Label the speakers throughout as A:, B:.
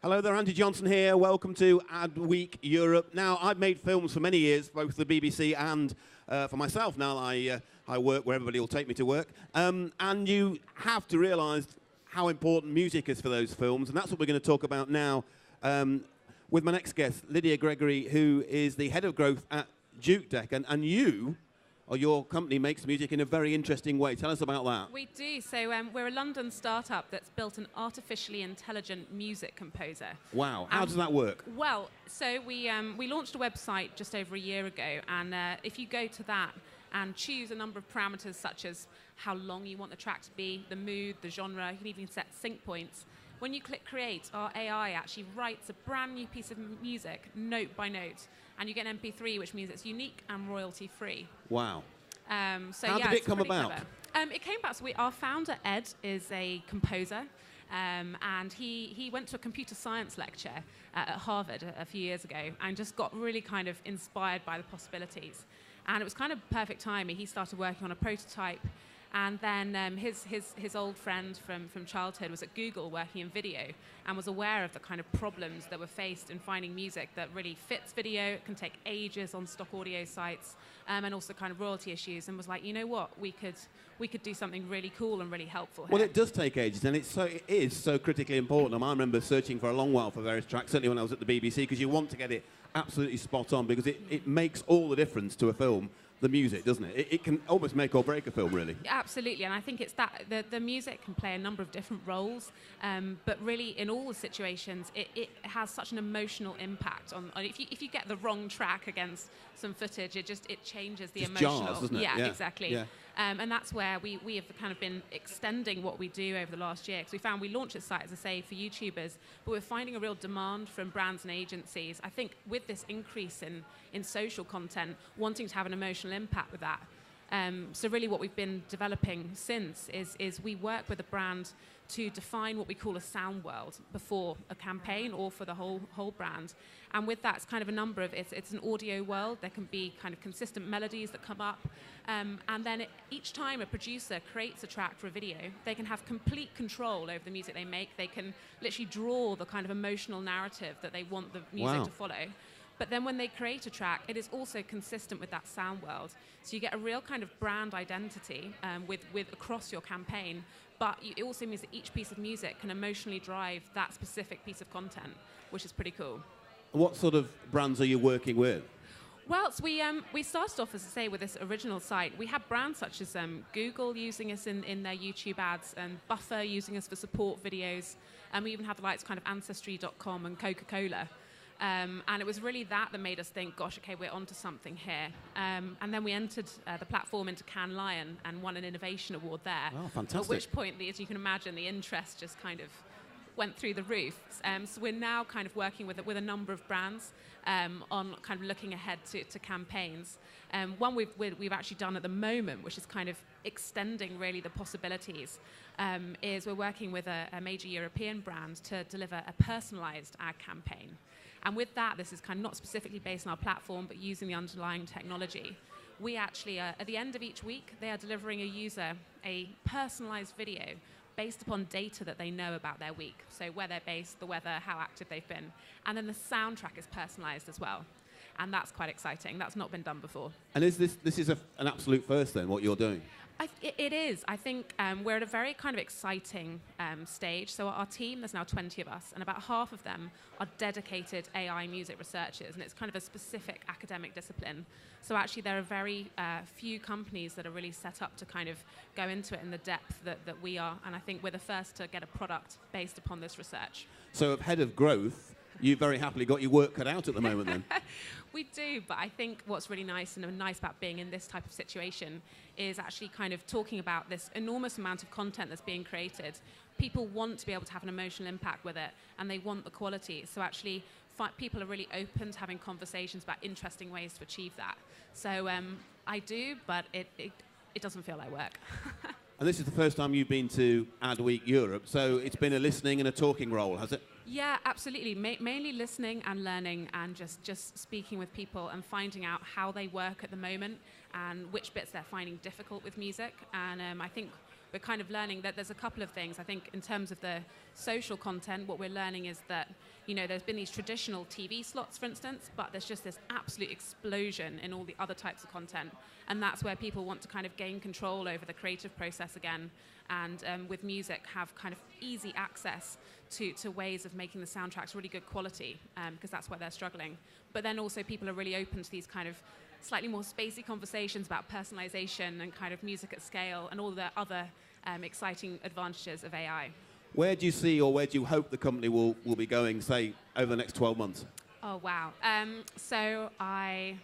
A: Hello there, Andy Johnson here. Welcome to Adweek Europe. Now, I've made films for many years, both for the BBC and for myself. Now I work where everybody will take me to work. And you have to realise how important music is for those films, and that's what we're going to talk about now with my next guest, Lydia Gregory, who is the head of growth at Jukedeck. And you, or your company, makes music in a very interesting way. Tell us about that.
B: We do. So we're a London startup that's built an artificially intelligent music composer.
A: Wow. How does that work?
B: Well, so we launched a website just over a year ago, and if you go to that and choose a number of parameters such as how long you want the track to be, the mood, the genre, you can even set sync points. When you click create, our AI actually writes a brand new piece of music, note by note, and you get an MP3, which means it's unique and royalty free.
A: Wow.
B: So
A: How did it come about?
B: It came about, so our founder, Ed, is a composer, and he went to a computer science lecture at Harvard a few years ago and just got really kind of inspired by the possibilities. And it was kind of perfect timing. He started working on a prototype, and then his old friend from childhood was at Google working in video and was aware of the kind of problems that were faced in finding music that really fits video. It can take ages on stock audio sites, and also kind of royalty issues, and was like, you know what, we could do something really cool and really helpful here.
A: Well, it does take ages, and it is so critically important. I remember searching for a long while for various tracks, certainly when I was at the BBC, because you want to get it absolutely spot on, because it makes all the difference to a film. The music, doesn't it? It can almost make or break a film, really. Absolutely,
B: and I think it's that the music can play a number of different roles, but really in all the situations, it has such an emotional impact on if you get the wrong track against some footage, it changes the emotional.
A: Jars, doesn't it?
B: Yeah, exactly.
A: Yeah.
B: And that's where we have kind of been extending what we do over the last year, because we found we launched this site, as I say, for YouTubers, but we're finding a real demand from brands and agencies. I think with this increase in social content, wanting to have an emotional impact with that. So really what we've been developing since is we work with a brand to define what we call a sound world before a campaign or for the whole brand. And with that, it's kind of a number of, it's an audio world. There can be kind of consistent melodies that come up. And then each time a producer creates a track for a video, they can have complete control over the music they make. They can literally draw the kind of emotional narrative that they want the music to follow. But then when they create a track, it is also consistent with that sound world. So you get a real kind of brand identity with across your campaign, but it also means that each piece of music can emotionally drive that specific piece of content, which is pretty cool.
A: What sort of brands are you working with?
B: Well, so we started off, as I say, with this original site. We have brands such as Google using us in their YouTube ads, and Buffer using us for support videos, and we even have the likes kind of Ancestry.com and Coca-Cola. And it was really that made us think, gosh, okay, we're onto something here. And then we entered the platform into Cannes Lion and won an innovation award there.
A: Oh, fantastic.
B: At which point, as you can imagine, the interest just kind of went through the roof. So we're now kind of working with a number of brands on kind of looking ahead to campaigns. One we've actually done at the moment, which is kind of extending really the possibilities, is we're working with a major European brand to deliver a personalised ad campaign. And with that, this is kind of not specifically based on our platform, but using the underlying technology. We actually, at the end of each week, they are delivering a user a personalised video based upon data that they know about their week. So where they're based, the weather, how active they've been. And then the soundtrack is personalised as well. And that's quite exciting. That's not been done before.
A: And is this is an absolute first then, what you're doing?
B: It is. I think we're at a very kind of exciting stage. So our team, there's now 20 of us, and about half of them are dedicated AI music researchers, and it's kind of a specific academic discipline. So actually there are very few companies that are really set up to kind of go into it in the depth that we are, and I think we're the first to get a product based upon this research.
A: So head of growth, you very happily got your work cut out at the moment then.
B: We do, but I think what's really nice about being in this type of situation is actually kind of talking about this enormous amount of content that's being created. People want to be able to have an emotional impact with it, and they want the quality. So actually, people are really open to having conversations about interesting ways to achieve that. So I do, but it doesn't feel like work.
A: And this is the first time you've been to Adweek Europe, so it's been a listening and a talking role, has it?
B: Yeah, absolutely. Mainly listening and learning, and just speaking with people and finding out how they work at the moment and which bits they're finding difficult with music. And I think we're kind of learning that there's a couple of things. I think in terms of the social content, what we're learning is that you know, there's been these traditional TV slots, for instance, but there's just this absolute explosion in all the other types of content. And that's where people want to kind of gain control over the creative process again. And with music, have kind of easy access to ways of making the soundtracks really good quality, because that's where they're struggling. But then also people are really open to these kind of slightly more spacey conversations about personalization and kind of music at scale and all the other exciting advantages of AI.
A: Where do you see, or where do you hope the company will be going, say, over the next 12 months?
B: Oh, wow. So I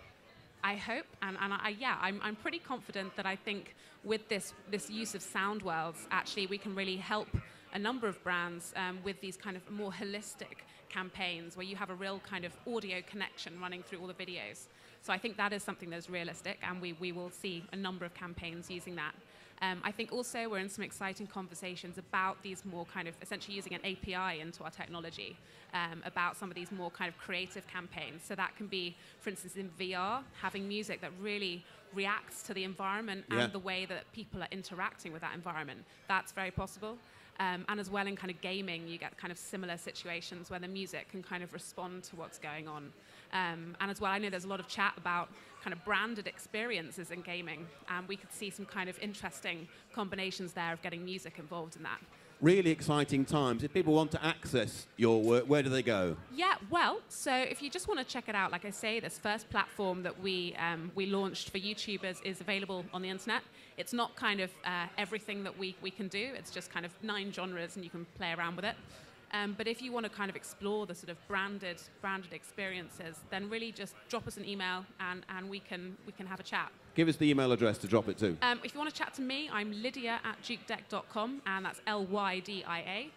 B: hope, and I'm pretty confident that I think with this use of sound worlds, actually we can really help a number of brands with these kind of more holistic campaigns where you have a real kind of audio connection running through all the videos. So I think that is something that's realistic, and we will see a number of campaigns using that. I think also we're in some exciting conversations about these more kind of essentially using an API into our technology, about some of these more kind of creative campaigns. So that can be, for instance, in VR, having music that really reacts to the environment and the way that people are interacting with that environment. That's very possible. And as well in kind of gaming, you get kind of similar situations where the music can kind of respond to what's going on. And as well, I know there's a lot of chat about kind of branded experiences in gaming, and we could see some kind of interesting combinations there of getting music involved in that.
A: Really exciting times. If people want to access your work, where do they go?
B: Yeah, well, so if you just want to check it out, like I say, this first platform that we launched for YouTubers is available on the internet. It's not kind of everything that we can do. It's just kind of 9 genres, and you can play around with it. But if you want to kind of explore the sort of branded experiences, then really just drop us an email, and we can have a chat.
A: Give us the email address to drop it to.
B: If you want to chat to me, I'm lydia@jukedeck.com, and that's Lydia,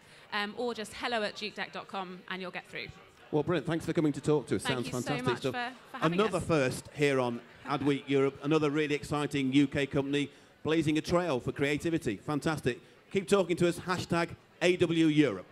B: or just hello@jukedeck.com, and you'll get through.
A: Well, brilliant. Thanks for coming to talk to us.
B: Thank
A: Sounds
B: you
A: fantastic
B: so much
A: stuff.
B: for having
A: Another
B: us.
A: first here on Adweek Europe. Another really exciting UK company blazing a trail for creativity. Fantastic. Keep talking to us. #AW Europe.